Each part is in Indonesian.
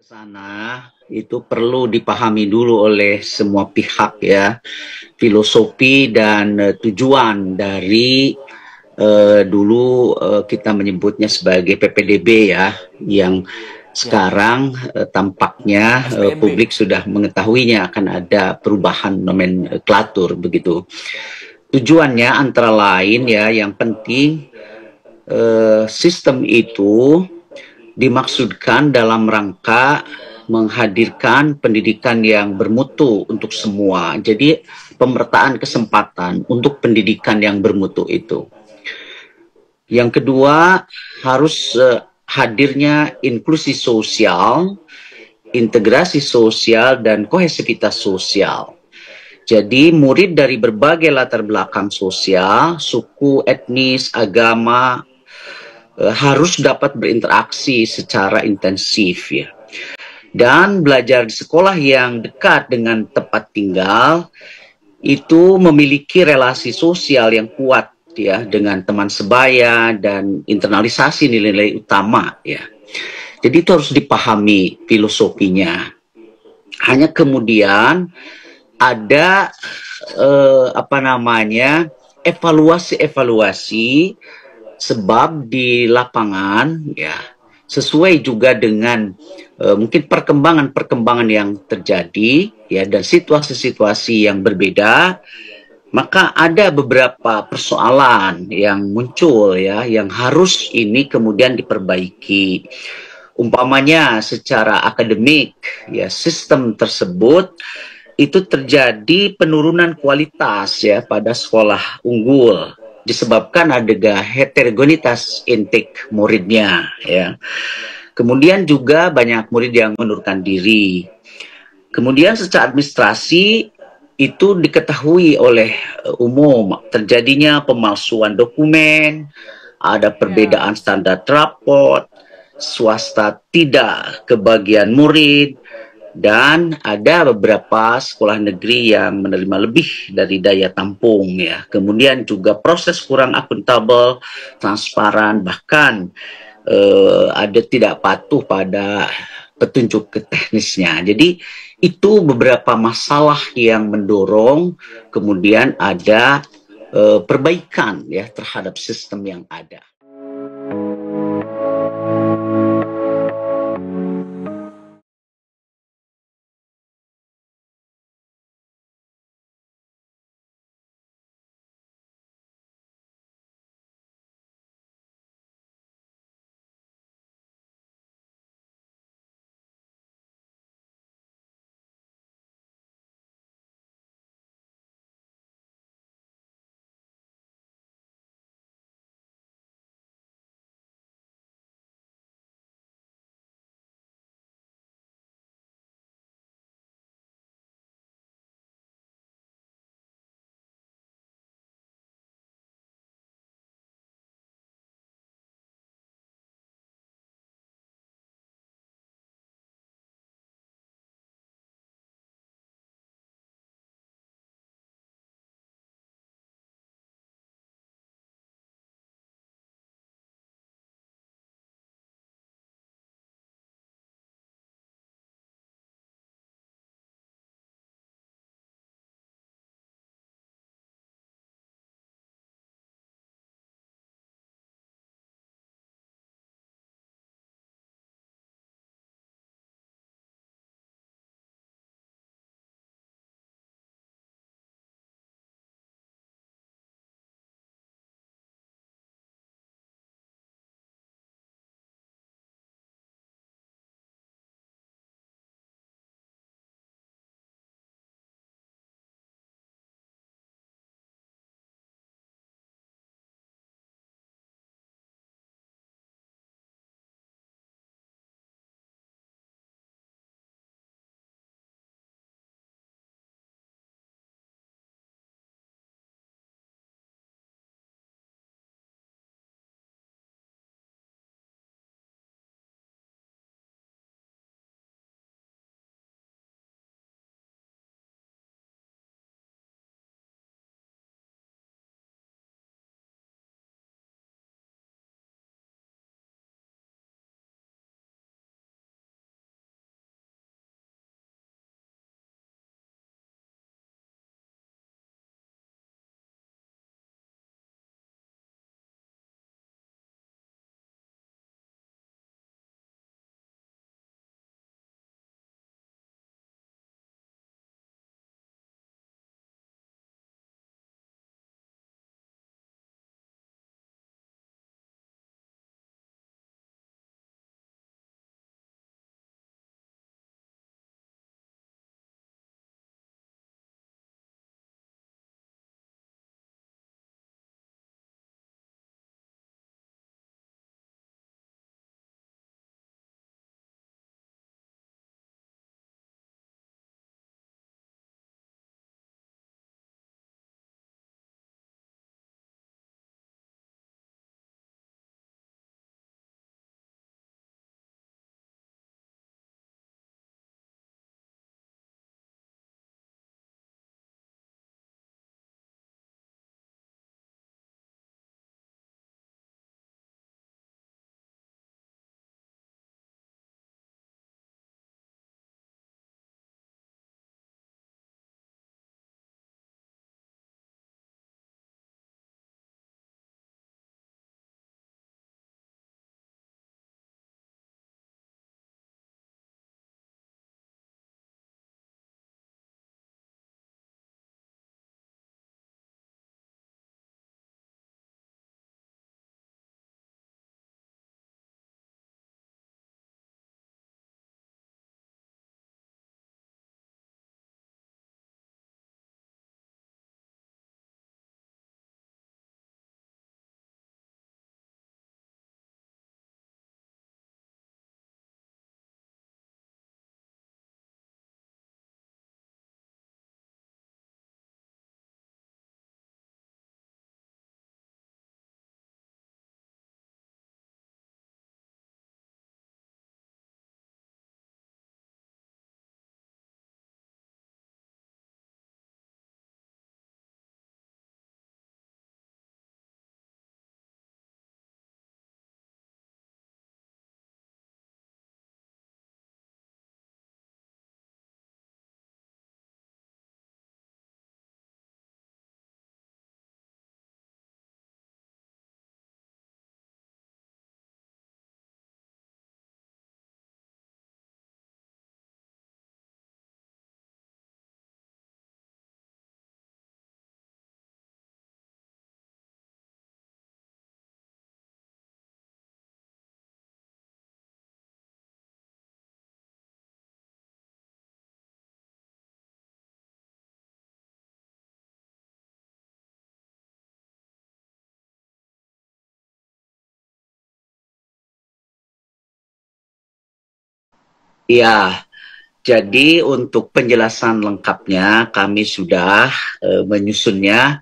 Sana itu perlu dipahami dulu oleh semua pihak ya, filosofi dan tujuan dari dulu kita menyebutnya sebagai PPDB ya, yang Ya, sekarang tampaknya SPNB. publik sudah mengetahuinya akan ada perubahan nomenklatur begitu. Tujuannya antara lain ya, yang penting sistem itu dimaksudkan dalam rangka menghadirkan pendidikan yang bermutu untuk semua. Jadi pemertaan kesempatan untuk pendidikan yang bermutu itu. Yang kedua, harus hadirnya inklusi sosial, integrasi sosial, dan kohesivitas sosial. Jadi murid dari berbagai latar belakang sosial, suku, etnis, agama, harus dapat berinteraksi secara intensif ya. Dan belajar di sekolah yang dekat dengan tempat tinggal itu memiliki relasi sosial yang kuat ya dengan teman sebaya dan internalisasi nilai-nilai utama ya. Jadi itu harus dipahami filosofinya. Hanya kemudian ada apa namanya evaluasi-evaluasi sebab di lapangan ya sesuai juga dengan mungkin perkembangan-perkembangan yang terjadi ya dan situasi-situasi yang berbeda, maka ada beberapa persoalan yang muncul ya yang harus ini kemudian diperbaiki. Umpamanya secara akademik ya sistem tersebut itu terjadi penurunan kualitas ya pada sekolah unggul disebabkan ada heterogenitas intake muridnya ya. Kemudian juga banyak murid yang mengundurkan diri. Kemudian secara administrasi itu diketahui oleh umum terjadinya pemalsuan dokumen, ada Ya. perbedaan standar raport, swasta tidak kebagian murid, dan ada beberapa sekolah negeri yang menerima lebih dari daya tampung ya. Kemudian juga proses kurang akuntabel, transparan, bahkan ada tidak patuh pada petunjuk teknisnya. Jadi itu beberapa masalah yang mendorong kemudian ada perbaikan ya terhadap sistem yang ada. Ya, jadi untuk penjelasan lengkapnya kami sudah menyusunnya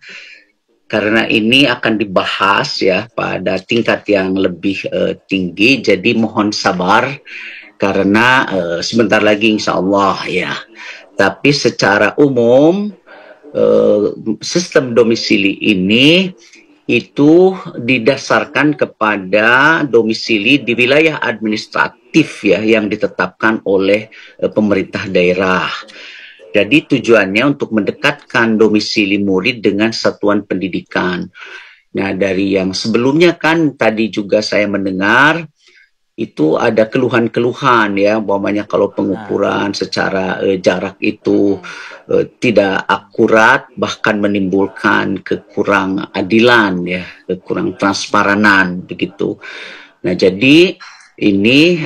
karena ini akan dibahas ya pada tingkat yang lebih tinggi. Jadi mohon sabar karena sebentar lagi insya Allah ya. Tapi secara umum sistem domisili ini itu didasarkan kepada domisili di wilayah administratif ya yang ditetapkan oleh pemerintah daerah. Jadi tujuannya untuk mendekatkan domisili murid dengan satuan pendidikan. Nah, dari yang sebelumnya kan tadi juga saya mendengar itu ada keluhan-keluhan ya, umpamanya kalau pengukuran secara jarak itu tidak akurat, bahkan menimbulkan kekurang adilan ya, kekurang transparanan begitu. Nah, jadi ini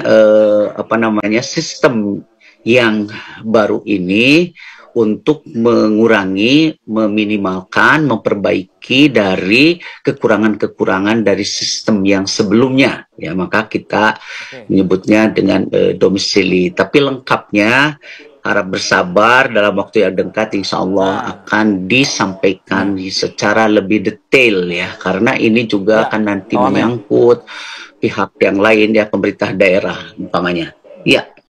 sistem yang baru ini untuk mengurangi, meminimalkan, memperbaiki dari kekurangan-kekurangan dari sistem yang sebelumnya. Ya, maka kita menyebutnya dengan domisili. Tapi lengkapnya harap bersabar dalam waktu yang dekat insya Allah akan disampaikan secara lebih detail ya. Karena ini juga akan nanti menyangkut pihak yang lain ya, pemerintah daerah umpamanya. Ya.